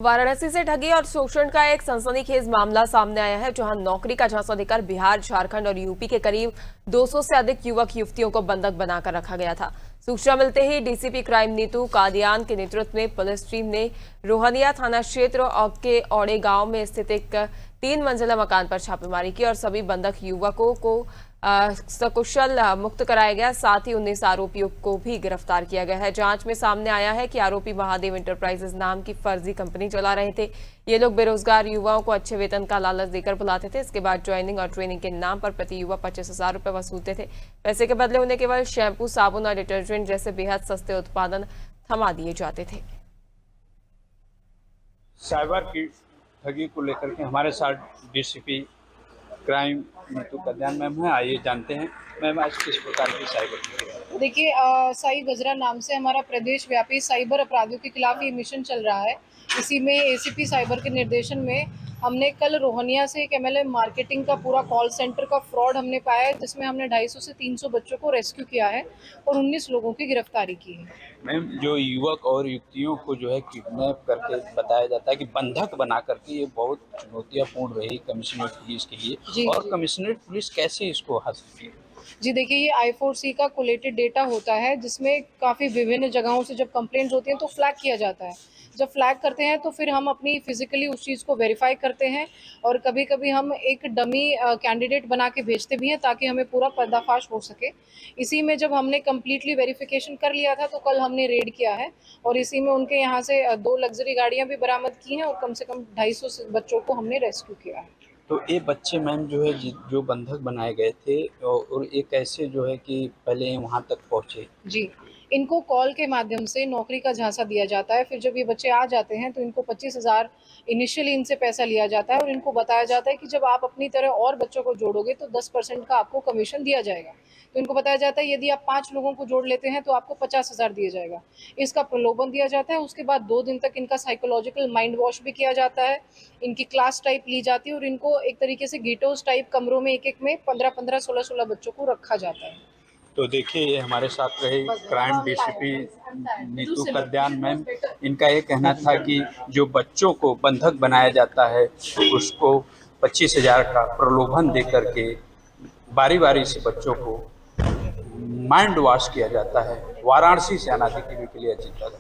वाराणसी से ठगी और शोषण का एक सनसनीखेज मामला सामने आया है, जहां नौकरी का झांसा देकर बिहार, झारखंड और यूपी के करीब 200 से अधिक युवक युवतियों को बंधक बनाकर रखा गया था। सूचना मिलते ही डीसीपी क्राइम नीतू कादियान के नेतृत्व में पुलिस टीम ने रोहनिया थाना क्षेत्र के औड़े गांव में स्थित एक 3 मंजिला मकान पर छापेमारी की और सभी बंधक युवकों को सकुशल मुक्त कराया गया। साथ ही 19 आरोपियों को भी गिरफ्तार किया गया है। जांच में सामने आया है कि आरोपी महादेव इंटरप्राइजेज नाम की फर्जी कंपनी चला रहे थे। ये लोग बेरोजगार युवाओं को अच्छे वेतन का लालच देकर बुलाते थे। इसके बाद ज्वाइनिंग और ट्रेनिंग के नाम पर प्रति युवा 25,000 रुपए वसूलते थे। पैसे के बदले उन्हें केवल शैम्पू, साबुन और डिटर्जेंट जैसे बेहद सस्ते उत्पादन थमा दिए जाते थे। साइबर की ठगी को लेकर के हमारे साथ DCP crime Neetu Kadian ma'am है। आइए जानते हैं मैम आज किस प्रकार की साइबर ठगी। देखिए, साई गजरा नाम से हमारा प्रदेश व्यापी साइबर अपराधियों के खिलाफ ये मिशन चल रहा है। इसी में एसीपी साइबर के निर्देशन में हमने कल रोहनिया से एक एमएलएम मार्केटिंग का पूरा कॉल सेंटर का फ्रॉड हमने पाया है, जिसमें हमने 250 से 300 बच्चों को रेस्क्यू किया है और 19 लोगों की गिरफ्तारी की है। मैम जो युवक और युवतियों को जो है किडनैप करके बताया जाता है कि बंधक बना करके, ये बहुत चुनौतियापूर्ण रही कमिश्नरेट पुलिस के लिए। और कमिश्नरेट पुलिस कैसे इसको हासिल की? जी देखिए, ये I4C का कोलेटेड डेटा होता है, जिसमें काफ़ी विभिन्न जगहों से जब कंप्लेंट्स होती हैं तो फ्लैग किया जाता है। जब फ्लैग करते हैं तो फिर हम अपनी फिजिकली उस चीज़ को वेरीफाई करते हैं और कभी-कभी हम एक डमी कैंडिडेट बना के भेजते भी हैं, ताकि हमें पूरा पर्दाफाश हो सके। इसी में जब हमने कंप्लीटली वेरिफिकेशन कर लिया था तो कल हमने रेड किया है और इसी में उनके यहाँ से 2 लग्जरी गाड़ियाँ भी बरामद की हैं और कम से कम 250 बच्चों को हमने रेस्क्यू किया है। तो ये बच्चे मैम जो है जो बंधक बनाए गए थे, और ये कैसे जो है कि पहले वहाँ तक पहुँचे? जी, इनको कॉल के माध्यम से नौकरी का झांसा दिया जाता है। फिर जब ये बच्चे आ जाते हैं तो इनको 25,000 इनिशियली इनसे पैसा लिया जाता है और इनको बताया जाता है कि जब आप अपनी तरह और बच्चों को जोड़ोगे तो 10% का आपको कमीशन दिया जाएगा। तो इनको बताया जाता है यदि आप 5 लोगों को जोड़ लेते हैं तो आपको 50,000 दिया जाएगा। इसका प्रलोभन दिया जाता है। उसके बाद 2 दिन तक इनका साइकोलॉजिकल माइंड वॉश भी किया जाता है। इनकी क्लास टाइप ली जाती है और इनको एक तरीके से गीटोज़ टाइप कमरों में एक-एक में 15-15, 16-16 बच्चों को रखा जाता है। तो देखिए, ये हमारे साथ रहे crime DCP Neetu Kadian ma'am. इनका ये कहना था कि जो बच्चों को बंधक बनाया जाता है उसको 25,000 का प्रलोभन दे करके बारी बारी से बच्चों को माइंड वॉश किया जाता है। वाराणसी से अनादि टीवी के लिए अजीत दादा।